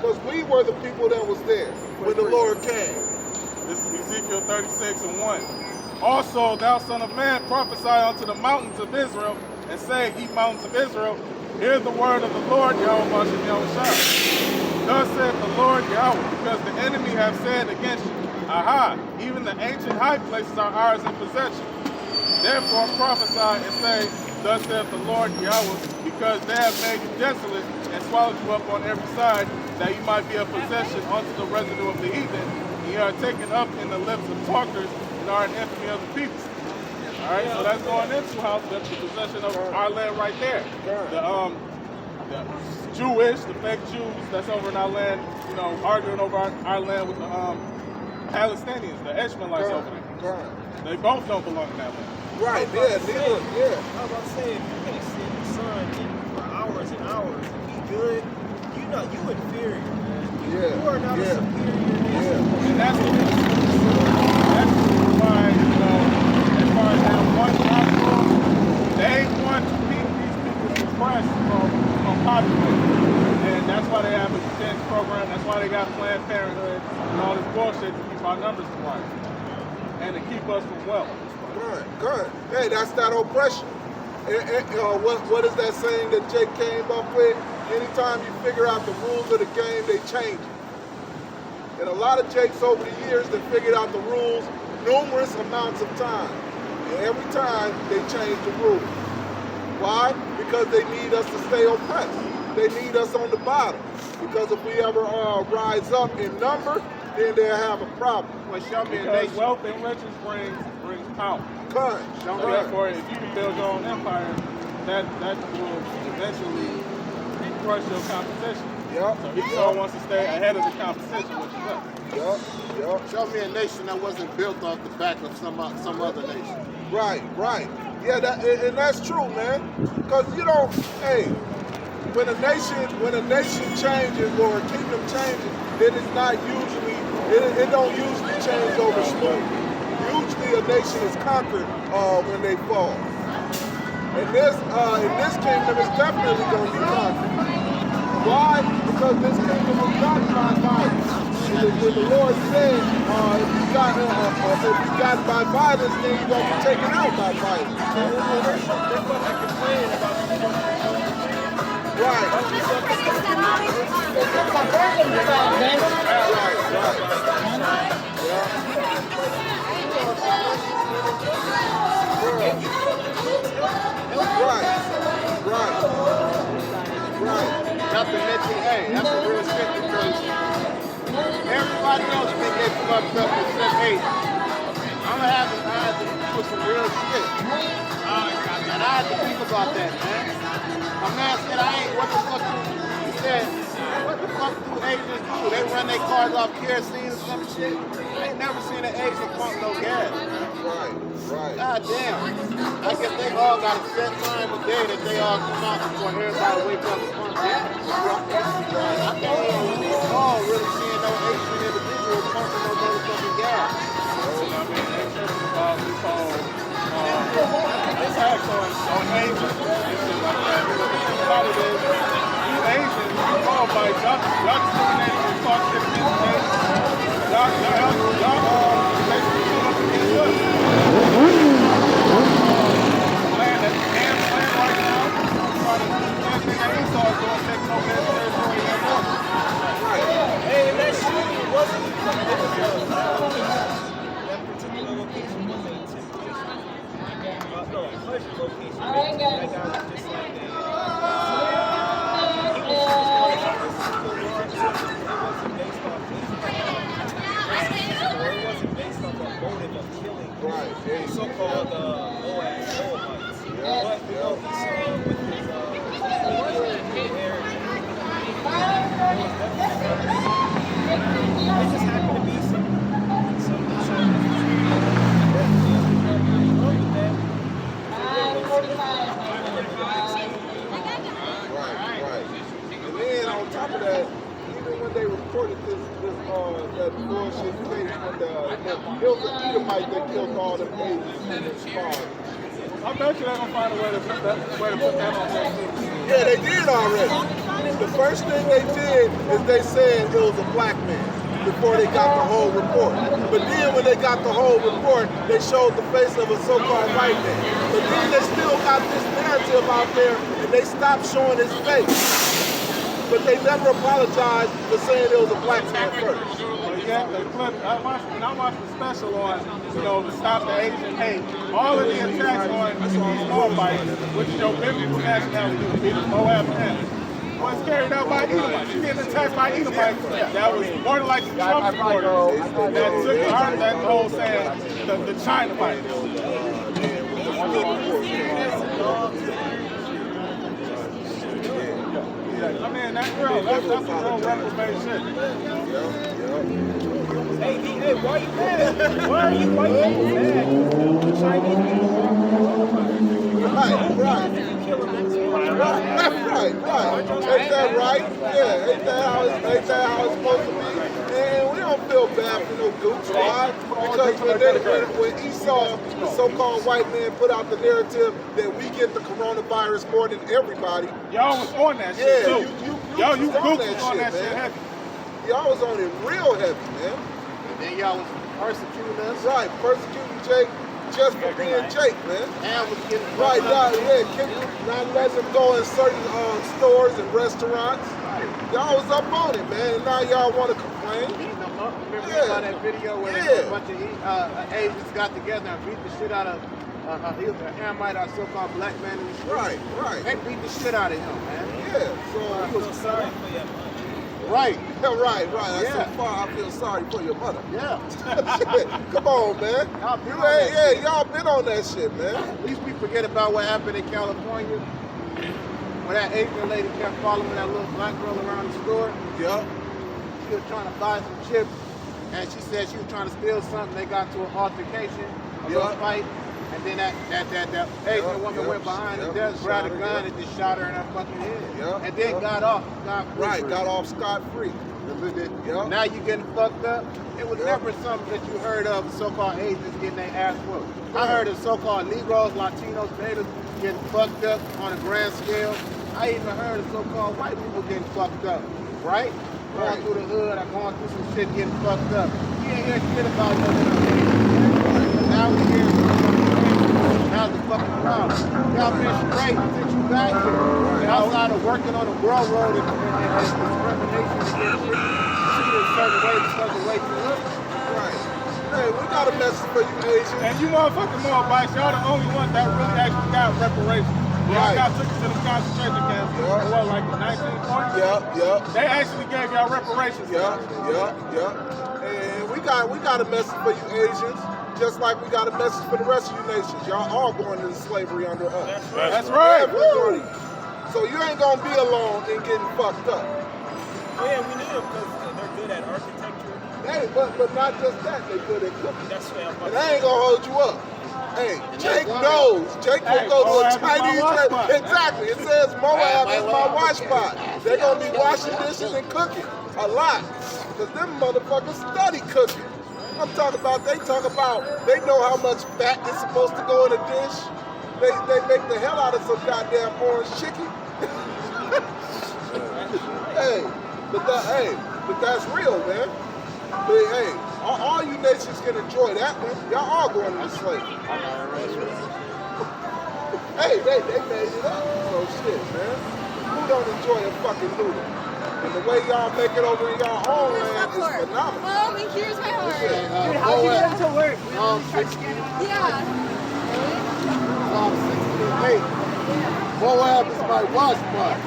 Because we were the people that was there when the Lord came. This is Ezekiel 36:1. Also, thou son of man, prophesy unto the mountains of Israel, and say, ye mountains of Israel, hear the word of the Lord, Yahweh Shah. Thus saith the Lord Yahweh, because the enemy have said against you, aha, even the ancient high places are ours in possession. Therefore prophesy and say, thus saith the Lord Yahweh, because they have made you desolate and swallowed you up on every side, that you might be a possession unto the residue of the heathen, and you are taken up in the lips of talkers, and are an infamy of the people. All right, so that's going into how the possession of our land right there. The Jewish, the fake Jews that's over in our land, you know, arguing over our land with the Palestinians, the Ishmaelites over there. They both don't belong in that land. Right, I was about to say, if you can't sit in the sun for hours and hours and be good, you inferior, man. You are not a superior nation. And that's why, you know, as far as that one gospel, they want to keep these people suppressed from populating. And that's why they have a defense program, that's why they got Planned Parenthood and all this bullshit to keep our numbers quiet. And to keep us from wealth. Good. Hey, that's that oppression. What is that saying that Jake came up with? Anytime you figure out the rules of the game, they change it. And a lot of Jakes over the years, they figured out the rules numerous amounts of times. And every time, they change the rules. Why? Because they need us to stay oppressed. They need us on the bottom. Because if we ever rise up in number, then they'll have a problem. Well, show me because wealth and riches brings power. Therefore, if you can build your own empire, that will eventually crush your competition. So each one wants to stay ahead of the competition, which is us. Show me a nation that wasn't built off the back of some other nation. Right. Yeah, and that's true, man. Because when a nation changes or a kingdom changes, it is not usually. It don't usually change over smooth. Usually a nation is conquered when they fall. And in this kingdom, it's definitely going to be conquered. Why? Because this kingdom was not by violence. When the Lord said, if you got by violence, then you're going to be taken out by violence. Right. Not to mention, hey, that's a real shit because everybody else been getting fucked up except me. I'm gonna have to put some real shit. And I had to think about that, man. My man said, what the fuck do Asians do? They run their cars off kerosene or some shit. I ain't never seen an Asian pump no gas. Right. God damn. I guess they all got a set time of day that they all come out before everybody wake up and pump gas. I think we all really seeing no Asian individual pumping no motherfucking gas. You know what I mean? They're tripping about this whole tax on Asians and shit like that. Because the thing about it is, these Asians, y'all discriminating and talk shit against Asians. Y'all basically doing up against us. Land that's damn land right now, trying to do the same thing that Esau is doing, taking over their territory and everything. Hey, and that shit wasn't that particular location wasn't intimidation. No, pleasure location. That guy was just like that. It wasn't based off a motive of killing the so-called Moabites. But you know, he saw with his it just happened to be some And then on top of that, even when they reported that bullshit case when it was an Edomite that killed all them Asians in his farm. I bet you they're gonna find a way to put that on that too. Yeah, they did already. The first thing they did is they said it was a black man before they got the whole report. But then when they got the whole report, they showed the face of a so-called white man. But then they still got this narrative out there, and they stopped showing his face. But they never apologized for saying it was a black man first. Yeah, the clip, when I watched the special on, to stop the Asian hate, all of the attacks on small bites, which biblical nationality would be the Moab man, was carried out by Edomites. You getting attacked by Edomites that was more than like the Trump supporters that took that whole saying, the China bites. I mean, that's real. That's some real reprobate shit. Hey, why you mad? Why are you mad? The Chinese people. Right. Ain't that right? Yeah, ain't that how it's supposed to be? And we don't feel bad for no gooks. Why? Because when Esau, the so-called white man, put out the narrative that we get the coronavirus more than everybody. Y'all was on that shit too. You gooks was on that shit heavy. Y'all was on it real heavy, man. And then y'all was persecuting us. Right, persecuting Jake just for being Jake, man. And was getting Right, not letting them go in certain stores and restaurants. Y'all was up on it, man, and now y'all want to complain. Beating them up. Remember you saw that video where a bunch of Asians got together and beat the shit out of he was an Amite, our so-called black man in the street. Right. They beat the shit out of him, man. Yeah, so I feel sorry for you. right. I feel sorry for your mother. Yeah. Come on, man. Y'all been on that shit, man. At least we forget about what happened in California. When that Asian lady kept following that little black girl around the store. Yep. She was trying to buy some chips, and she said she was trying to steal something. They got to an altercation, a little fight, and then that Asian woman went behind the desk, grabbed a gun, and just shot her in her fucking head. And then got off. Got off scot-free. Now you getting fucked up. It was never something that you heard of so-called Asians getting their ass whooped. I heard of so-called Negroes, Latinos, Natives getting fucked up on a grand scale. I even heard of so-called white people getting fucked up, right? Going through the hood or going through some shit getting fucked up. You ain't hear shit about nothing. Now we hear how's the fucking problem? Y'all been straight since you got here. Outside of working on the railroad and discrimination against you, treated a certain way because of the way you look. Right. Hey, we got a message for you, Asians. And you motherfucking Moabites, y'all the only ones that really actually got reparations. Y'all got took to the concentration camps in like the 1940s? Yep. They actually gave y'all reparations. Yep. And we got a message for you Asians, just like we got a message for the rest of you nations. Y'all all going into slavery under us. That's right. Woo! So you ain't gonna be alone in getting fucked up. Yeah, we need them because they're good at architecture. Hey, but not just that, they good at cooking. That's what I'm about And to I ain't gonna hold you up. Hey, Jake knows. Jake will go to a Chinese restaurant. Exactly. It says Moab is my wash pot. They're gonna be washing dishes and cooking a lot. Because them motherfuckers study cooking. I'm talking about, they know how much fat is supposed to go in a dish. They make the hell out of some goddamn orange chicken. But that's real, man. But hey, all you nations can enjoy that one. Y'all all going into slavery. Hey, they made it up. So shit, man. Who don't enjoy a fucking noodle? And the way y'all make it over in y'all own land is phenomenal. Mom, here's my heart. Dude, how'd you get to work? Yeah. Hey, Moab is my wash pot.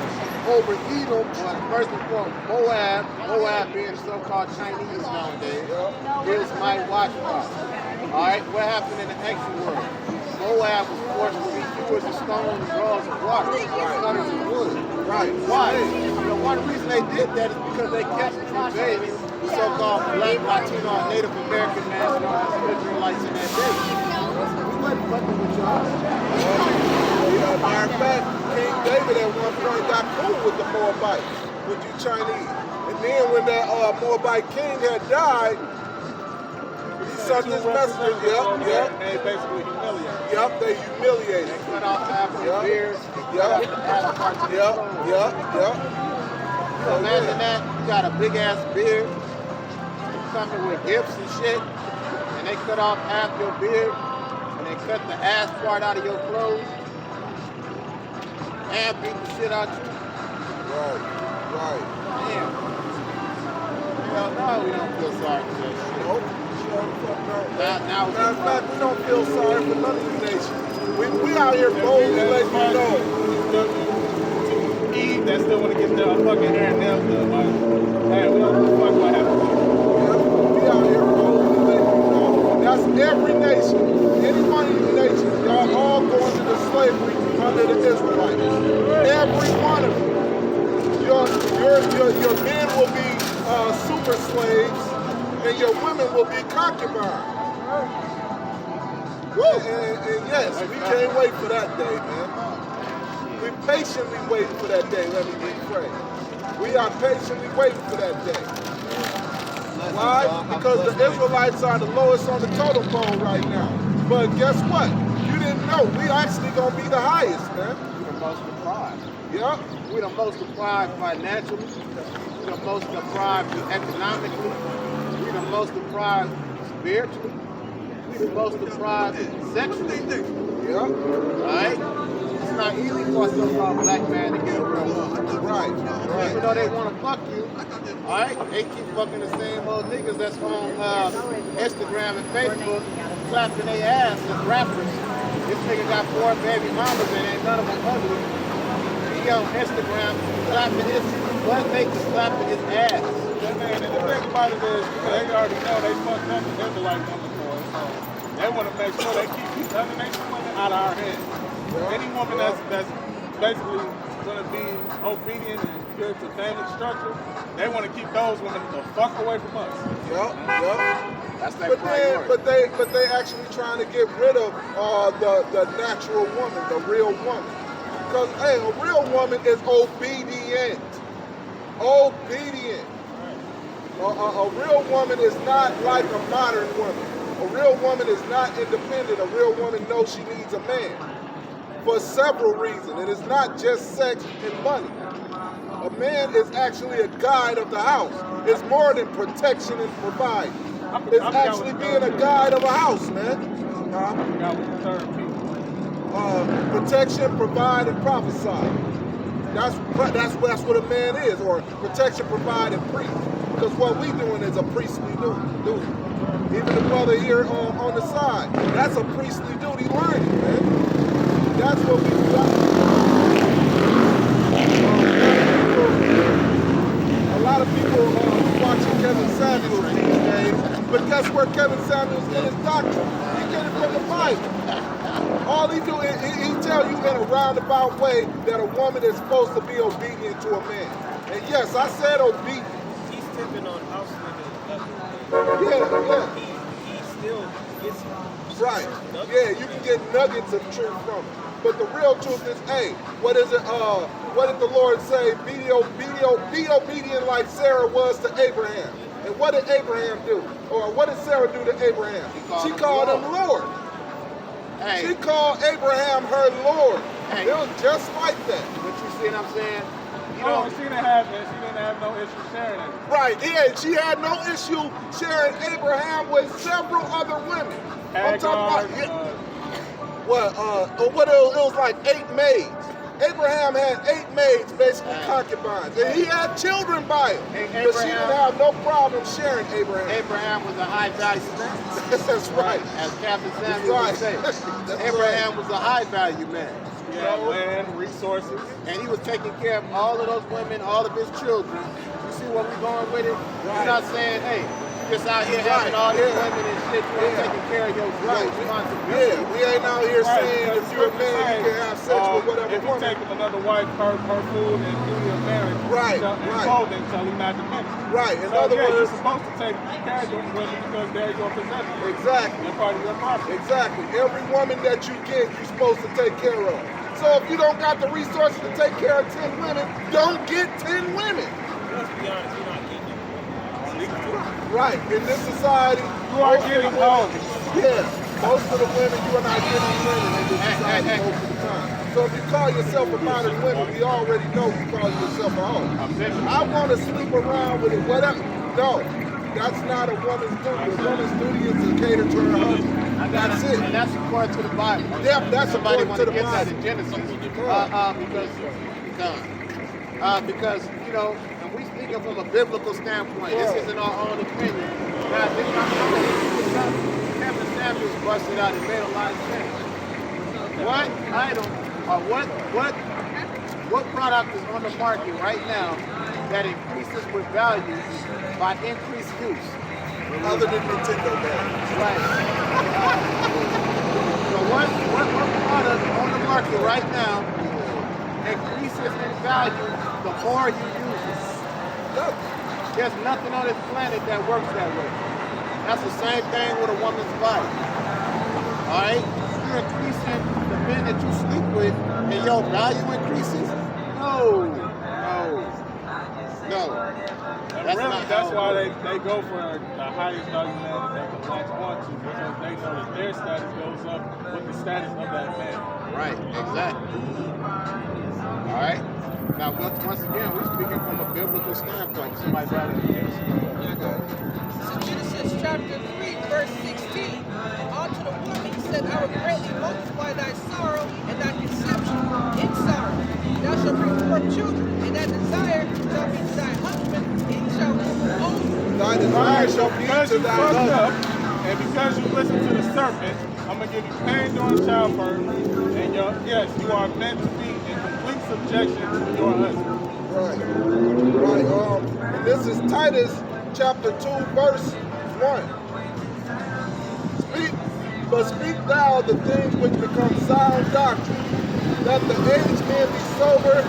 Over Edom, first and foremost, Moab being so-called Chinese nowadays, is my wash pot. All right, what happened in the ancient world? Moab was forced to be hewers of stone and drawers of water, cutters of wood. Right. Why? One reason they did that is because they kept invading so-called black, Latino, and Native American nationalities, Israelites in that day. We wasn't fucking with y'all. Matter of fact, King David at one point got cool with the Moabites, with you Chinese. And then when that Moabite king had died, he sent his messenger. They basically humiliated. They humiliated. They cut off half their beards. So imagine that, you got a big ass beard, you coming with gifts and shit, and they cut off half your beard, and they cut the ass part out of your clothes, and beat the shit out you. Right. Damn. Hell no, we don't feel sorry for that shit. Nope. Now Matter of fact, we don't feel sorry for none of these nations. We out here boldly letting you know. Eve that still want to get their fucking hair and nails done. Like, hey, we don't give a fuck what happened. We out here boldly letting you know. That's every nation. Any one of these nations, y'all all going into slavery under the Israelites. Every one of them. Your men will be super slaves, and your women will be concubines. And yes, we can't wait for that day, man. We patiently waiting for that day, let me rephrase. We are patiently waiting for that day. Why? Because the Israelites are the lowest on the totem pole right now. But guess what? You didn't know. We actually gonna be the highest, man. we're the most deprived. Yep. We're the most deprived financially. We're the most deprived economically. We're the most deprived spiritually. We're the most deprived sexually. Yep. Alright? It's not easy for a so-called black man to get a real woman. Right. Even though they want to fuck you, alright? They keep fucking the same old niggas that's on Instagram and Facebook clapping their ass as rappers. This nigga got 4 baby mamas and ain't none of them ugly. He on Instagram clapping his butt naked, clapping his ass. Yeah, man, and the thing about it is, they already know they fucked up the Israelite woman before, so they want to make sure they keep these other nation women out of our heads. Any woman that's basically going to be obedient and good to family structure, they want to keep those women the fuck away from us. Yep. That's their priority. But they actually trying to get rid of the natural woman, the real woman. Because hey, a real woman is obedient. Obedient. A real woman is not like a modern woman. A real woman is not independent. A real woman knows she needs a man for several reasons. And it's not just sex and money. A man is actually a guide of the house. It's more than protection and providing. It's actually being a guide of a house, man. Protection, provide, and prophesy. That's what a man is, or protection, provide, and preach. Because what we doing is a priestly duty. Even the brother here on the side, that's a priestly duty learning, man. That's what we do. A lot of people watching Kevin Samuels these days, but guess where Kevin Samuels get his doctrine? He get it from the Bible. All he do is he tell you in a roundabout way that a woman is supposed to be obedient to a man. And yes, I said obedient. He's tipping on house niggas. Yeah. He still gets Right. Yeah, you can get nuggets of truth from it. But the real truth is, hey, what is it? What did the Lord say? Be obedient like Sarah was to Abraham. And what did Abraham do? Or what did Sarah do to Abraham? She called him Lord. Hey. She called Abraham her Lord. Hey. It was just like that. But you see what I'm saying? She didn't have no issue sharing it. Right, yeah, she had no issue sharing Abraham with several other women. I'm talking about, it was like 8 maids. Abraham had 8 maids, basically concubines, and he had children by him. But she didn't have no problem sharing Abraham. Abraham was a high value man. That's right. As Captain Samuel would say, Abraham was a high value man. Yeah, land, resources. And he was taking care of all of those women, all of his children. You see where we're going with it? You're not saying, hey, you just out here having all these women and shit, you ain't taking care of your responsibility. Yeah, we ain't out here saying if you're a man, you can have sex with whatever if you woman. take another wife, her food and duty of marriage, and clothing, tell him not to mention. Right, in So other you're words, supposed to take care of those women because they're your possession. Exactly. They're part of your property. Exactly. Every woman that you get, you're supposed to take care of. So if you don't got the resources to take care of 10 women, don't get 10 women. Let's be honest, you're not getting it. Right. In this society, You are getting all. yeah, most of the women, you are not getting women in this society most of the time. So if you call yourself a modern woman, we already know you call yourself a hoe. I want to sleep around with it, whatever. No, that's not a woman's duty. A woman's duty is to cater to her husband. That's it. And that's according to the Bible. Yep, that's Somebody according to the get that Bible. in Genesis. Because you know, and we speaking from a biblical standpoint. This isn't our own opinion. Now, this is Kevin Samuels busted out and made a lot of sense. What item or what product is on the market right now that increases with value by increased use? Other than Nintendo games. Right. So what product on the market right now increases in value the more you use it? There's nothing on this planet that works that way. That's the same thing with a woman's body. All right? You're increasing the men that you sleep with and your value increases? No. That's why they go for the highest value man that the blacks want to, because they know that their status goes up with the status of that man. Right, exactly. All right? Now, once again, we're speaking from a biblical standpoint. Somebody got it? So Genesis chapter 3, verse 16. Unto the woman he said, I will greatly multiply thy sorrow and thy conception in sorrow. Thou shalt bring forth children, and thy desire shall be to thy husband, and he shall rule over thee. Thy desire shall be Because to you thy fucked up, husband. and because you listened to the serpent, I'm going to give you pain during childbirth, and yes, you are meant to be in complete subjection to your husband. Right. And this is Titus chapter 2, verse 1. Speak thou the things which become sound doctrine, that the aged men be sober,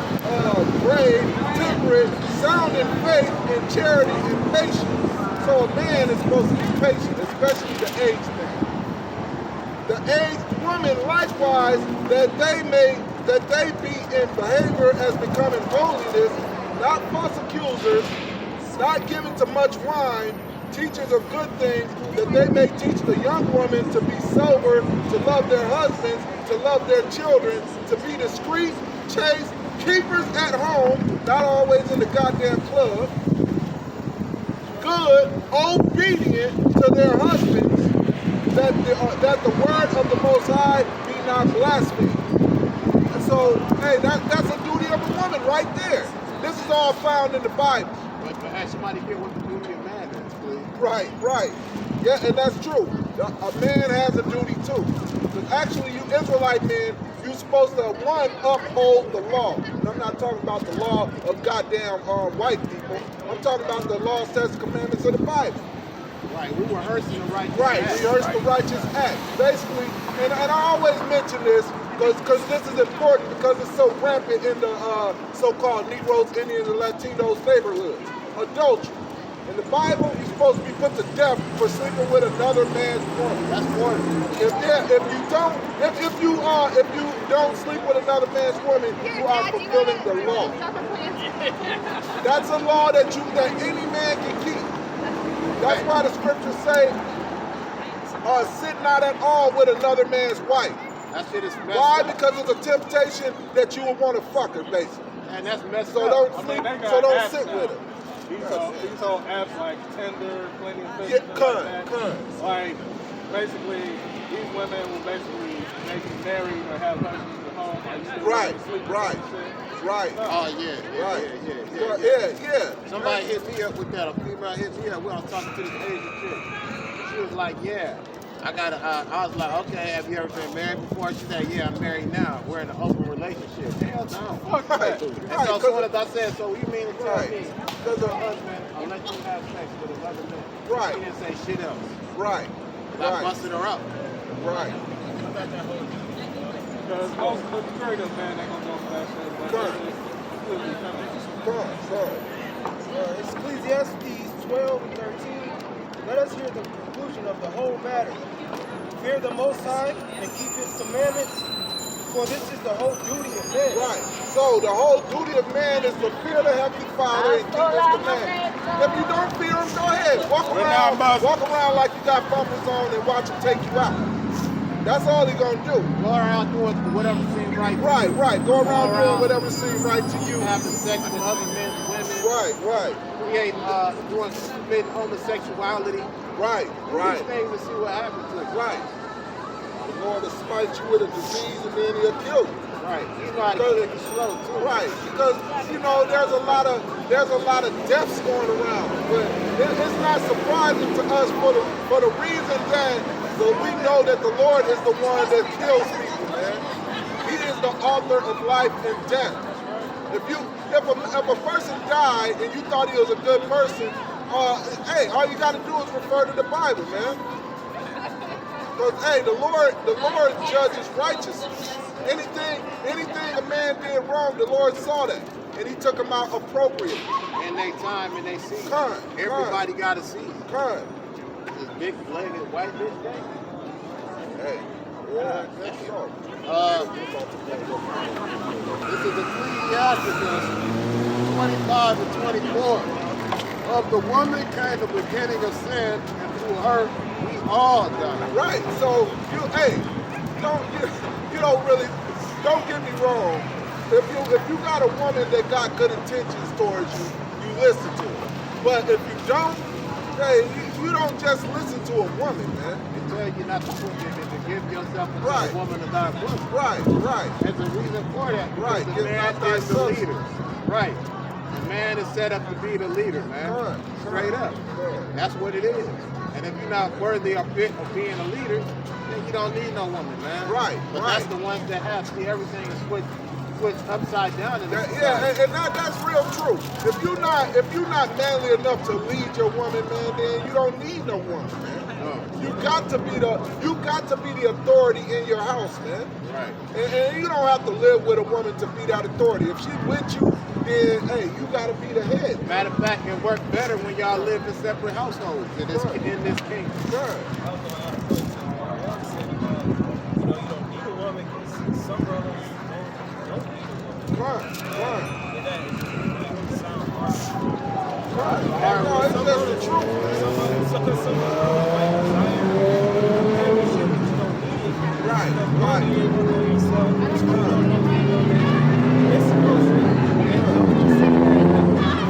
brave, temperate, sound in faith, in charity, and patience. So a man is supposed to be patient, especially the aged man. The aged woman likewise, that they be in behavior as becoming holiness, not false accusers, not given to much wine, teachers of good things, that they may teach the young women to be sober, to love their husbands, to love their children, to be discreet, chaste, keepers at home, not always in the goddamn club, good, obedient to their husbands, that the word of the Most High be not blasphemed. And so, hey, that's a duty of a woman right there. This is all found in the Bible. But have somebody get what the duty of man is, please. Right. Yeah, and that's true. A man has a duty too. Because actually, you Israelite men, you're supposed to, one, uphold the law. And I'm not talking about the law of goddamn white people. I'm talking about the law, statutes, commandments of the Bible. Right, we rehearsing the righteous Right, act. rehearse the righteous act. Basically, and I always mention this because this is important because it's so rampant in the so-called Negroes, Indians, and Latinos neighborhoods. Adultery. In the Bible, you're supposed to be put to death for sleeping with another man's woman. That's one. If you don't sleep with another man's woman, you are fulfilling the law. That's a law that any man can keep. That's why the scriptures say, sit not at all with another man's wife. That shit is messed Why? up. Because it's a temptation that you would want to fuck her, basically. And that's messed So up. don't sleep. So don't sit with her. These whole apps like Tinder, Plenty of Fish, Yeah, like basically, these women will basically make you married or have husbands at home. Like, you still Right. Oh, yeah. Somebody hit me up with that. A female hit me up. I was talking to this Asian chick. She was like, yeah. I was like, okay, have you ever been married before? She said, yeah, I'm married now. We're in an open relationship. Hell no. Fuck that. And so soon as I said, so you mean to tell me, because her husband, unless you have sex with another man, she didn't say shit else. Right. I busted her up. Right. Because most of the creative man ain't gonna go for that shit. But Ecclesiastes 12 and 13. Let us hear the conclusion of the whole matter. Fear the Most High and keep His commandments, for this is the whole duty of man. Right. So the whole duty of man is to fear the Heavenly Father and keep His commandments. If you don't fear Him, go ahead. Walk around like you got bumpers on and watch Him take you out. That's all he gonna do. Go around doing whatever seems right. Right. Go around doing whatever seems right to you. Having sex with other men, women. Right. Create, committing homosexuality. Right. These things to see what happens to you. Right. The Lord will smite you with a disease and then he'll kill you. Right. You know how to kill you slow too. Right. Because there's a lot of deaths going around, but it's not surprising to us for the reason that we know that the Lord is the one that kills people, man. He is the author of life and death. If a person died and you thought he was a good person, hey, all you got to do is refer to the Bible, man. Because hey, the Lord judges righteously. Anything a man did wrong, the Lord saw that, and He took him out appropriately. In their time and they see. Everybody got to see. Con. This big bladed white bitch thing. Hey. Yeah, that's so. This is Ecclesiasticus 25 and 24. Of the woman came the beginning of sin, and through her we all die. Right. So don't get me wrong. If you got a woman that got good intentions towards you, you listen to her. But if you don't, hey, you don't just listen to a woman, man. They tell you not to put to give yourself to Right. a woman of thy bosom. Right. There's a reason for that. Right. The Give man not thy is the substance. leader. Right. The man is set up to be the leader, man. Right. Straight up. Right. That's what it is. And if you're not worthy or fit of being a leader, then you don't need no woman, man. Right. But that's the ones that have see everything is switched upside down in this Yeah, and that's real true. If you're not manly enough to lead your woman, man, then you don't need no woman, man. No. You got to be the authority in your house, man. Right. And you don't have to live with a woman to be that authority. If she's with you, then hey, you gotta be the head. Matter of fact, it works better when y'all live in separate households in this kingdom. Sure. You don't need a woman because some brothers don't need a woman. Right. And that is sound hard. Right. No, it's just the truth, man. Some brothers might desire companionship, but you don't need it. Right. You work on yourself. It's supposed to be.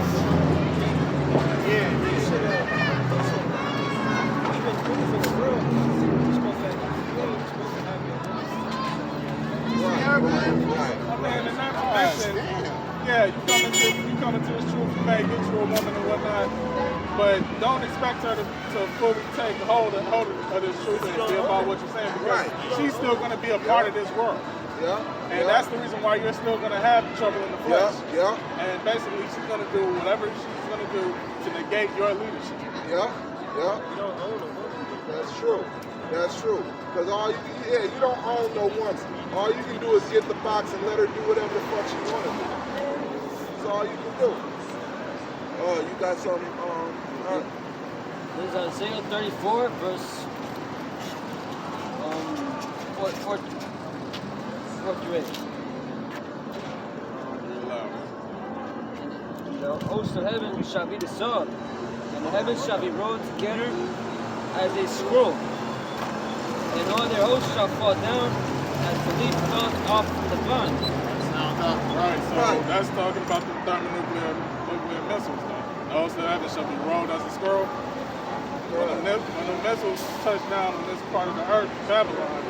Yeah. You should even things in the world, you're supposed to have your you're supposed to have your Right. I mean, and not to mention, yeah, you come into this truth, you may get you a woman and whatnot, but don't expect her to fully take hold of this truth and be about what you're saying, because she's still going to be a part of this world. Yeah. And that's the reason why you're still going to have trouble in the flesh. Yeah. And basically, she's going to do whatever she's going to do to negate your leadership. Yeah. You don't own a woman. That's true. Because you don't own no woman. All you can do is get the box and let her do whatever the fuck she want to do. That's all you can do. Oh, you got something? This is Isaiah 34, verse 4 through 8. And the host of heaven shall be the sword, and the heavens shall be rolled together as a scroll, and all their hosts shall fall down as the leaf falls off from the vine. Right, so that's talking about the thermonuclear missiles then. The host of heaven shall be rolled as a scroll. When the missiles touch down on this part of the earth, Babylon,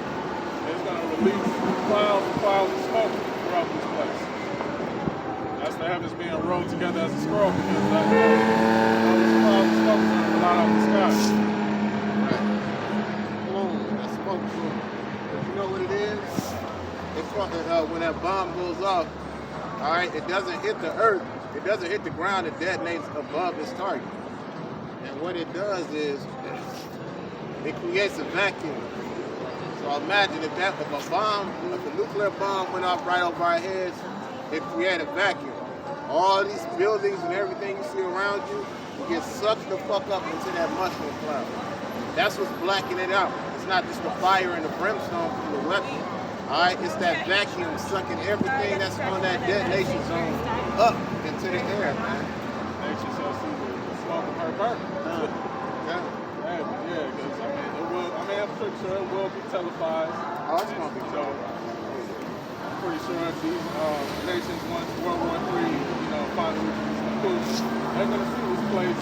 it's going to release clouds and clouds of smoke throughout this place. That's the heavens being rolled together as a scroll, because all these clouds of smoke are going to fly out the sky. Right. Boom, that smoke boom. You know what it is? When that bomb goes off, all right, it doesn't hit the earth, it doesn't hit the ground, it detonates above its target. And what it does is it creates a vacuum. So imagine if a nuclear bomb went off right over our heads, it created a vacuum. All these buildings and everything you see around you, you get sucked the fuck up into that mushroom cloud. That's what's blacking it out. It's not just the fire and the brimstone from the weapon. All right, it's that vacuum sucking everything that's on that detonation zone up into the air, man. Makes you so see the smoke of her burning. Yeah. Yeah, because I'm sure pretty sure it will be televised. Oh, it's gonna be So, I'm pretty sure if these nations, once World War III, finally reaches its conclusion, they're going to see this place,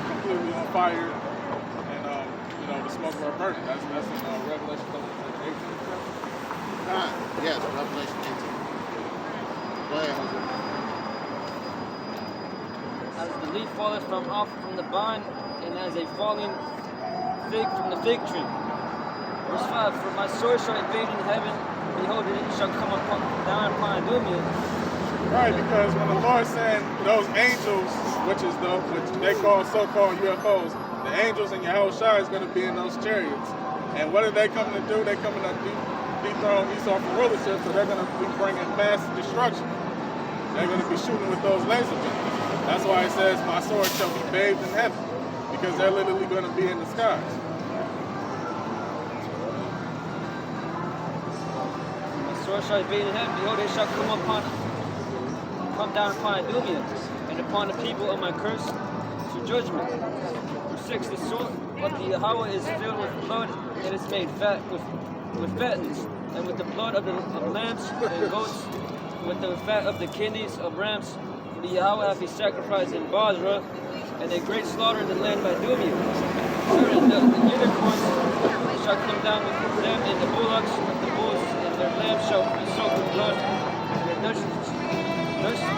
completely on fire, and the smoke will burn it. That's in Revelation 18. Yes, Revelation 18. Go ahead, Jose. As the leaf falleth from the vine, and as a falling fig from the fig tree. Verse 5, for my sword shall invade in heaven, behold, it shall come down upon Idumea. Right, because when the Lord sent those angels, which they call so-called UFOs, the angels in Yahushua is going to be in those chariots. And what are they coming to do? They're coming to dethrone Esau from rulership, so they're going to be bringing mass destruction. They're going to be shooting with those laser beams. That's why it says, my sword shall be bathed in heaven, because they're literally going to be in the skies. My sword shall invade in heaven, behold, it shall come down upon Idumea, and upon the people of my curse to judgment. Verse 6, the sword of the Yahweh is filled with blood, and is made fat with fatness, and with the blood of lambs and goats, with the fat of the kidneys of rams. For the Yahweh hath a sacrifice in Basra, and a great slaughter in the land of Idumea. Certain the unicorns shall come down with them, and the bullocks with the bulls, and their lambs shall be soaked with blood, and their nurses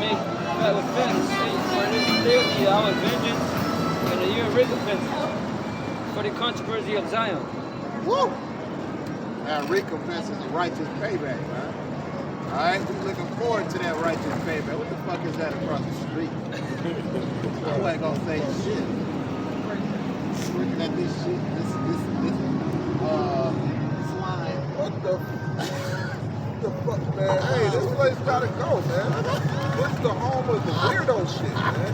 made fat with fatness. For it is the day of the Yahweh's vengeance, and the year of recompense, for the controversy of Zion. Woo! That recompense is a righteous payback, man. Alright, we're looking forward to that righteous payback. What the fuck is that across the street? I wasn't gonna say shit. Looking at this shit, this slime. What the fuck, man? Hey, this place gotta go, man. This is the home of the weirdo shit, man.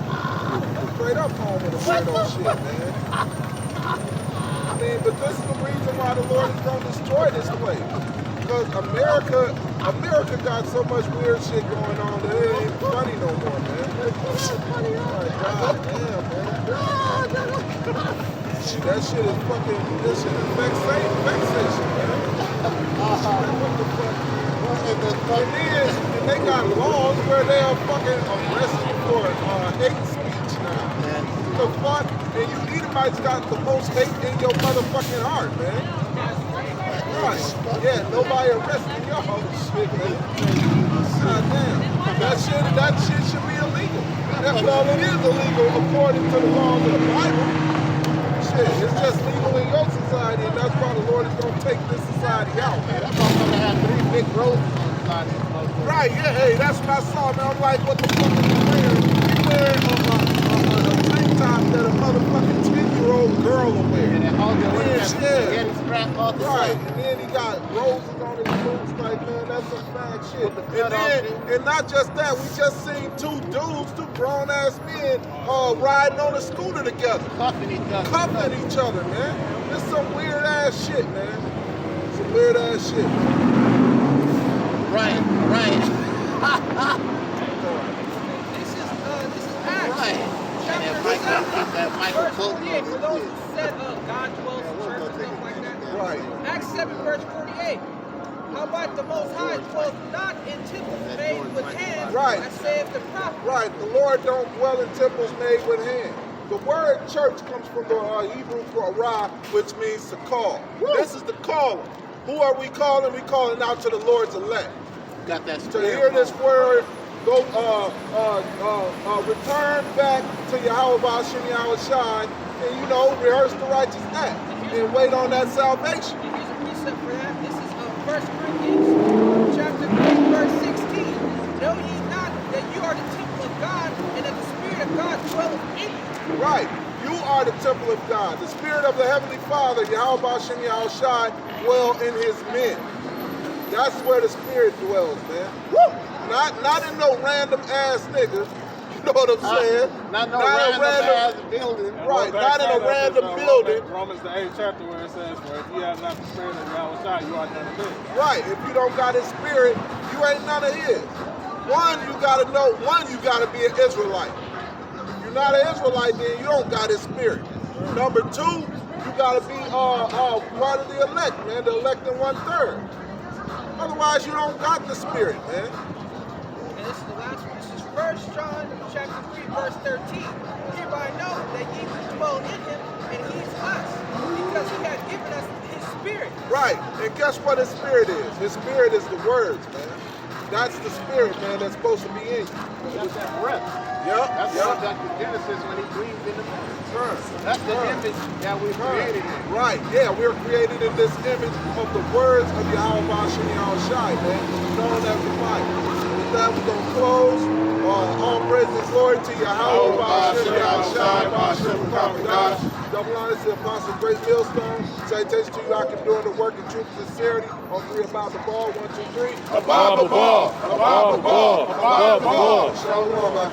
Straight up home of the weirdo shit, man. I mean, but this is the reason why the Lord is gonna destroy this place. Because America got so much weird shit going on that it ain't funny no more, man. Like, God damn, man. That shit is fucking, this shit is vexation, man. What the fuck? And they got laws where they'll fucking arrest you for hate speech now. The fuck? And you Edomites got the most hate in your motherfucking heart, man. Right. Yeah, nobody arresting y'all. Shit, man. God damn. That shit should be illegal. That's all it is illegal according to the laws of the Bible. Shit, it's just legal in your society, and that's why the Lord is going to take this society out, man. That's why I'm gonna have 3 big roses on the side of this motherfucker. Right, yeah, hey, that's what I saw, man. I'm like, what the fuck is he wearing? He's wearing a tank top that a motherfucking 10-year-old girl will wear. And then hold your Yeah, get his strap off the right, side. and then he got roses on his boots, like, man, that's some fag shit. And not just that, we just seen 2 grown-ass men riding on a scooter together. Cuffing Each other, man. This is some weird-ass shit, man. Some weird-ass shit. Right. This is Acts. Right. And Chapter that 7, Michael verse Bolton 48. For those who said God dwells in church and stuff like that. Right. Acts 7, verse 48. How about the Most High dwells not in temples made with hands? Right. As saith the prophet. Right, the Lord don't dwell in temples made with hands. The word church comes from the Hebrew for arah, which means to call. This is the calling. Who are we calling? We calling out to the Lord's elect. got that To spirit. hear this word, go return back to Yahweh Ba'ashem Yahushai, and rehearse the righteous act and wait on that salvation. And here's a precept for that. This is 1 Corinthians chapter 3, verse 16. Know ye not that you are the temple of God, and that the Spirit of God dwelleth in you? Right. You are the temple of God. The Spirit of the Heavenly Father, Yahweh Ba'ashem Yahushai, dwell in his men. That's where the Spirit dwells, man. Woo! Not in no random ass niggas. You know what I'm saying? Not no random ass building. Right, not in a random building. Romans the 8th chapter where it says, for if you have not the Spirit of Yahushua, you are none of his. Right. If you don't got his Spirit, you ain't none of his. One, you gotta be an Israelite. If you're not an Israelite, then you don't got his Spirit. Number 2, you gotta be part of the elect, man, the elect in 1/3. Otherwise, you don't got the Spirit, man. And this is the last one. This is 1 John chapter 3, verse 13. Hereby know that ye dwell in him, and he is us, because he hath given us his spirit. Right, and guess what his Spirit is? His Spirit is the words, man. That's the Spirit, man, that's supposed to be in you. That's that breath. Yep, That's yep. back to Genesis when he breathed in the man. Right. That's the image that we created in. Right, yeah, we're created in this image of the words of Yahweh Hashem Yahushai, man, known as the Bible. With that, we're going to close. All praise and glory to Yahweh Hashem Yahushai, Hashem God. Double honor to the Apostle Great Millstone. Citation to you, I can do the work in truth and sincerity. On 3 about the ball. 1, 2, 3. Above the ball. Above the ball. Above the ball. Shalom.